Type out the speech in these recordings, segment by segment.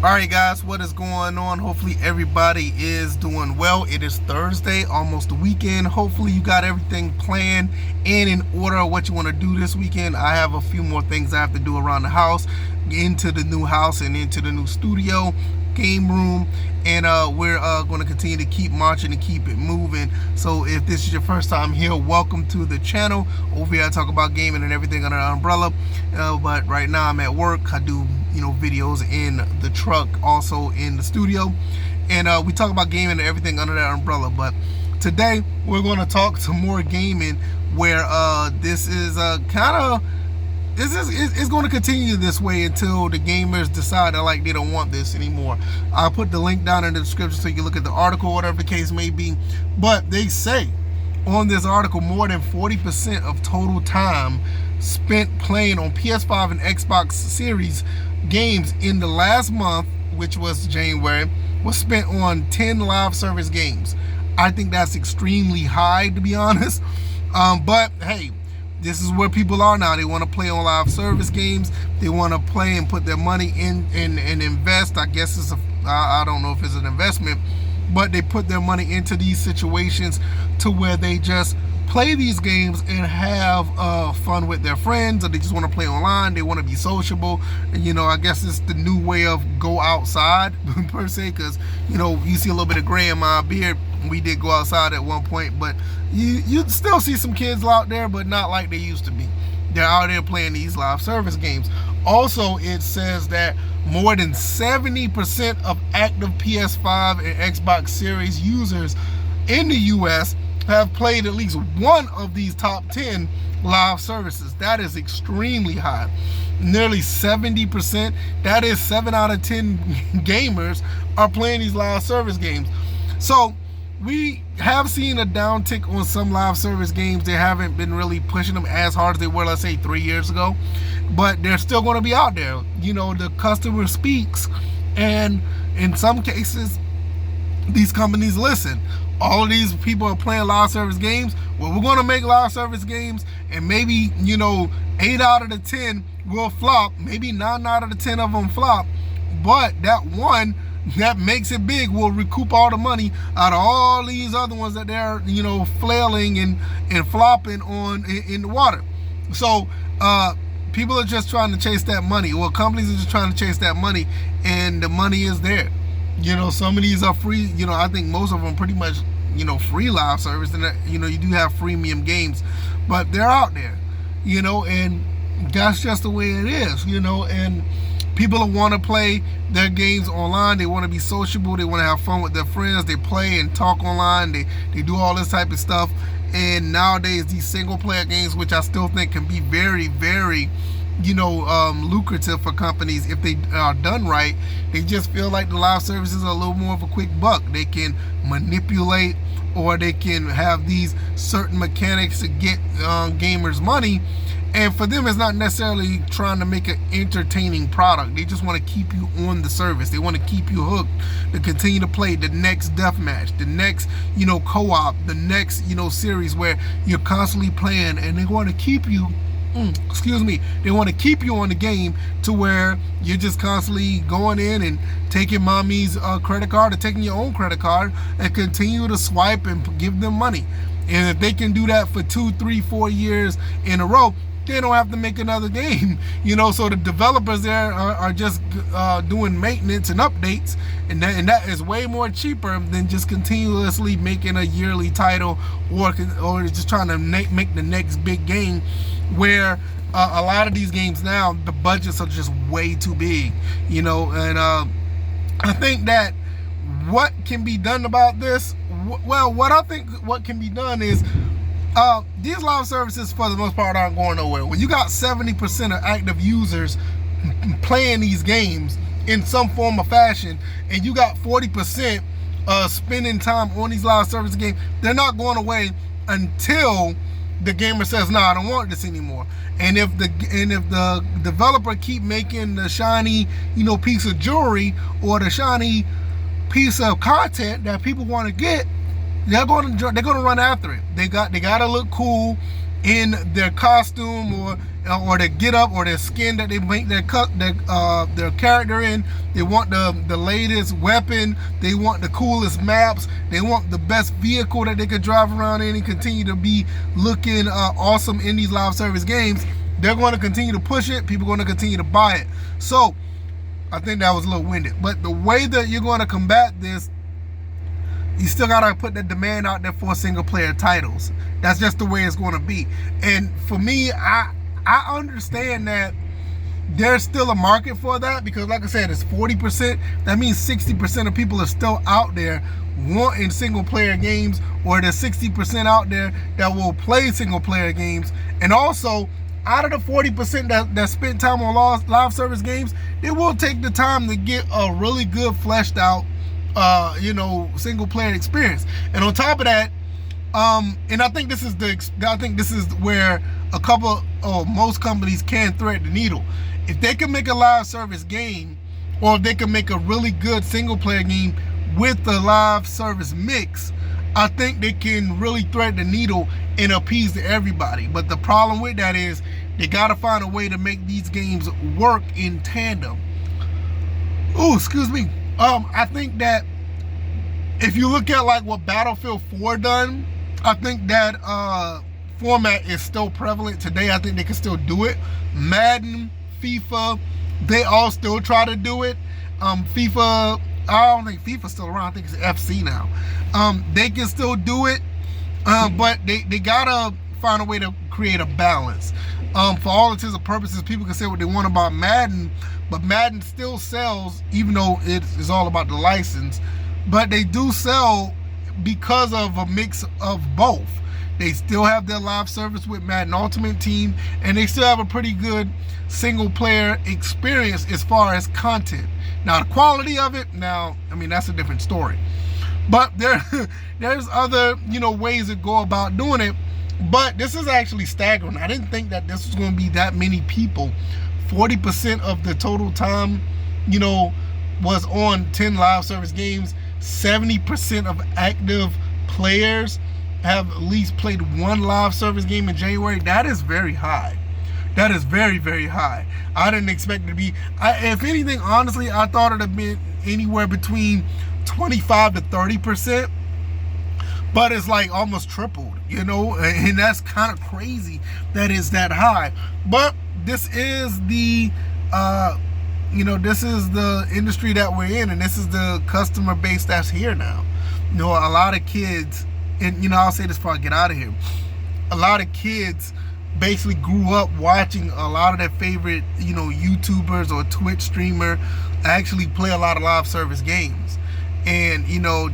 Alright guys, what is going on? Hopefully everybody is doing well. It is Thursday, almost the weekend. Hopefully you got everything planned and in order what you want to do this weekend. I have a few more things I have to do around the house, into the new house and into the new studio, game room, and we're going to continue to keep marching and keep it moving. So if this is your first time here, welcome to the channel. Over here I talk about gaming and everything under the umbrella, but right now I'm at work. I do videos in the truck, also in the studio, and we talk about gaming and everything under that umbrella. But today we're going to talk some more gaming, where this is it's going to continue this way until the gamers decide that they don't want this anymore. I'll put the link down in the description so you can look at the article, whatever the case may be. But they say on this article, more than 40% of total time spent playing on PS5 and Xbox Series games in the last month, which was January, was spent on 10 live service games. I think that's extremely high, to be honest. But hey, this is where people are now. They want to play on live service games. They want to play and put their money in and invest. I guess I don't know if it's an investment, but they put their money into these situations to where they just play these games and have fun with their friends, or they just want to play online. They want to be sociable. And I guess it's the new way of go outside per se, because you see a little bit of gray in my beard. We did go outside at one point, but you still see some kids out there, but not like they used to be. They're out there playing these live service games. Also, it says that more than 70% of active PS5 and Xbox Series users in the US have played at least one of these top 10 live services. That is extremely high. Nearly 70%, that is 7 out of 10 gamers are playing these live service games. So we have seen a downtick on some live service games. They haven't been really pushing them as hard as they were, let's say, 3 years ago, but they're still going to be out there. The customer speaks, and in some cases these companies listen. All of these people are playing live service games. Well, we're going to make live service games, and maybe 8 out of the 10 will flop. Maybe 9 out of the 10 of them flop, but that one that makes it big will recoup all the money out of all these other ones that they're flailing and flopping on in the water. So people are just trying to chase that money. Well, companies are just trying to chase that money, and the money is there. Some of these are free. I think most of them pretty much free live service, and you do have freemium games, but they're out there, and that's just the way it is. And people want to play their games online. They want to be sociable. They want to have fun with their friends. They play and talk online. They do all this type of stuff. And nowadays, these single player games, which I still think can be very, very lucrative for companies if they are done right, they just feel like the live services are a little more of a quick buck. They can manipulate, or they can have these certain mechanics to get gamers money. And for them, it's not necessarily trying to make an entertaining product. They just want to keep you on the service. They want to keep you hooked to continue to play the next deathmatch, the next, co-op, the next, series where you're constantly playing, and they want to keep you, they want to keep you on the game to where you're just constantly going in and taking mommy's credit card, or taking your own credit card, and continue to swipe and give them money. And if they can do that for 2, 3, 4 years in a row, they don't have to make another game. So the developers there are just doing maintenance and updates, and that is way more cheaper than just continuously making a yearly title, or just trying to make the next big game, where a lot of these games now, the budgets are just way too big. And I think that what can be done about this, what can be done is, these live services for the most part aren't going nowhere. When you got 70% of active users playing these games in some form or fashion, and you got 40% spending time on these live service games, they're not going away until the gamer says, "No, I don't want this anymore." And if the developer keep making the shiny piece of jewelry, or the shiny piece of content that people want to get, they're going to run after it. They got to look cool. in their costume or their get up or their skin that they make their character in. They want the latest weapon. They want the coolest maps. They want the best vehicle that they could drive around in and continue to be looking awesome in these live service games. They're going to continue to push it. People are going to continue to buy it. So I think that was a little winded. But the way that you're going to combat this, you still got to put the demand out there for single player titles. That's just the way it's going to be. And for me, I understand that there's still a market for that, because like I said, it's 40%. That means 60% of people are still out there wanting single player games, or there's 60% out there that will play single player games. And also, out of the 40% that spent time on live service games, they will take the time to get a really good fleshed out single player experience. And on top of that, and I think this is where most companies can thread the needle. If they can make a live service game, or if they can make a really good single player game with the live service mix, I think they can really thread the needle and appease to everybody. But the problem with that is they gotta find a way to make these games work in tandem. Oh, excuse me. I think that if you look at like what Battlefield 4 done, I think that format is still prevalent today. I think they can still do it. Madden, FIFA, they all still try to do it. FIFA, I don't think FIFA's still around. I think it's FC now. They can still do it, but they gotta find a way to create a balance. For all intents and purposes, people can say what they want about Madden, but Madden still sells, even though it is all about the license. But they do sell because of a mix of both. They still have their live service with Madden Ultimate Team, and they still have a pretty good single player experience as far as content. Now, the quality of it, that's a different story. But there's other, ways to go about doing it. But this is actually staggering. I didn't think that this was going to be that many people. 40% of the total time, was on 10 live service games. 70% of active players have at least played one live service game in January. That is very high. That is very, very high. I didn't expect it to be. If anything, honestly, I thought it would have been anywhere between 25 to 30%. But it's like almost tripled, and that's kind of crazy that it's that high. But this is the, this is the industry that we're in, and this is the customer base that's here now. A lot of kids, and I'll say this before I get out of here. A lot of kids basically grew up watching a lot of their favorite, YouTubers or Twitch streamer actually play a lot of live service games. And,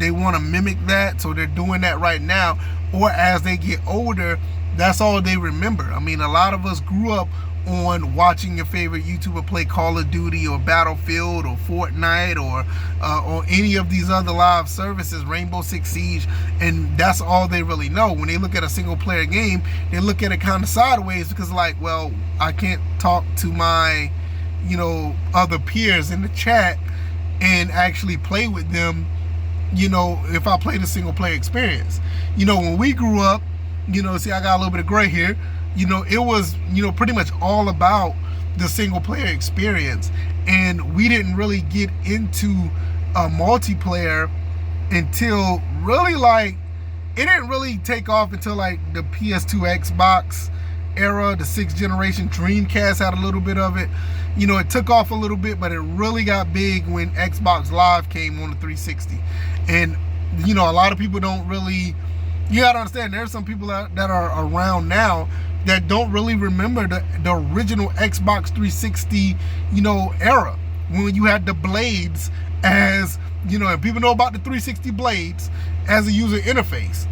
they want to mimic that, so they're doing that right now. Or as they get older, that's all they remember. A lot of us grew up on watching your favorite YouTuber play Call of Duty or Battlefield or Fortnite or any of these other live services, Rainbow Six Siege, and that's all they really know. When they look at a single player game, they look at it kind of sideways, because I can't talk to my, other peers in the chat and actually play with them, if I play the single player experience. When we grew up, see, I got a little bit of gray here, it was, pretty much all about the single player experience. And we didn't really get into a multiplayer until really it didn't really take off until the PS2 Xbox era. The 6th generation Dreamcast had a little bit of it. It took off a little bit, but it really got big when Xbox Live came on the 360. And, a lot of people don't really, you gotta understand, there's some people that are around now that don't really remember the original Xbox 360, era, when you had the blades as, and people know about the 360 blades as a user interface.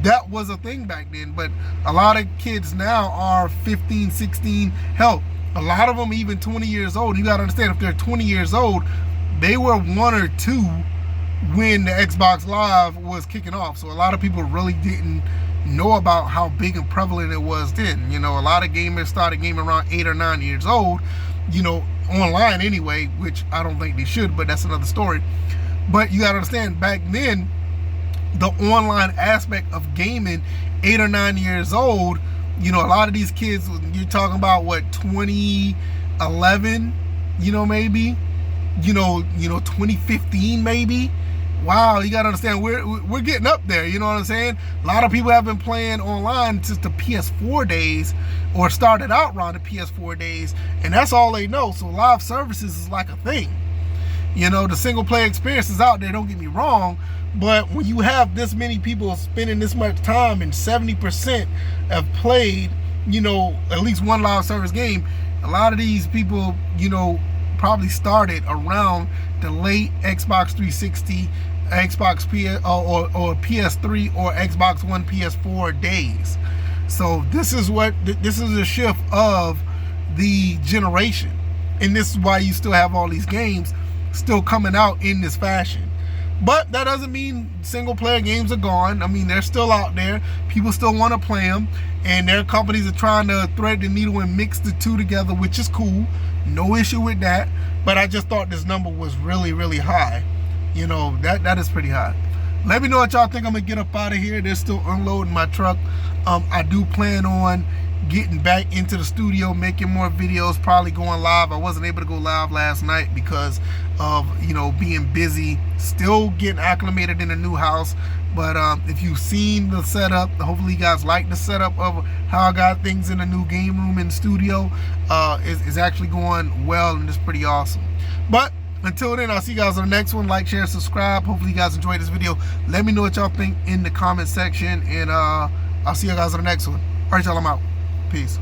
That was a thing back then. But a lot of kids now are 15, 16, hell, a lot of them even 20 years old. You got to understand, if they're 20 years old, they were 1 or 2 when the Xbox Live was kicking off. So a lot of people really didn't know about how big and prevalent it was then. A lot of gamers started gaming around 8 or 9 years old, online anyway, which I don't think they should, but that's another story. But you got to understand, back then, the online aspect of gaming, 8 or 9 years old, You know, a lot of these kids, you're talking about what, 2011, you know, maybe, 2015 maybe. Wow, you gotta understand, we're getting up there, you know what I'm saying? A lot of people have been playing online since the PS4 days, or started out around the PS4 days, and that's all they know. So live services is like a thing. You know, the single player experience is out there, don't get me wrong, but when you have this many people spending this much time and 70% have played, at least one live service game, a lot of these people, probably started around the late Xbox 360, Xbox or PS3 or Xbox One, PS4 days. So this is a shift of the generation, and this is why you still have all these games still coming out in this fashion. But that doesn't mean single player games are gone. I mean, they're still out there. People still want to play them, and their companies are trying to thread the needle and mix the two together, which is cool. No issue with that. But I just thought this number was really, really high. That is pretty high. Let me know what y'all think. I'm gonna get up out of here. They're still unloading my truck. I do plan on getting back into the studio, making more videos, probably going live. I wasn't able to go live last night because of being busy, still getting acclimated in a new house. But if you've seen the setup, hopefully you guys like the setup of how I got things in the new game room and studio. It's actually going well, and it's pretty awesome. But until then, I'll see you guys on the next one. Like, share, subscribe. Hopefully you guys enjoyed this video. Let me know what y'all think in the comment section, and I'll see you guys on the next one. All right, y'all, I'm out. Peace.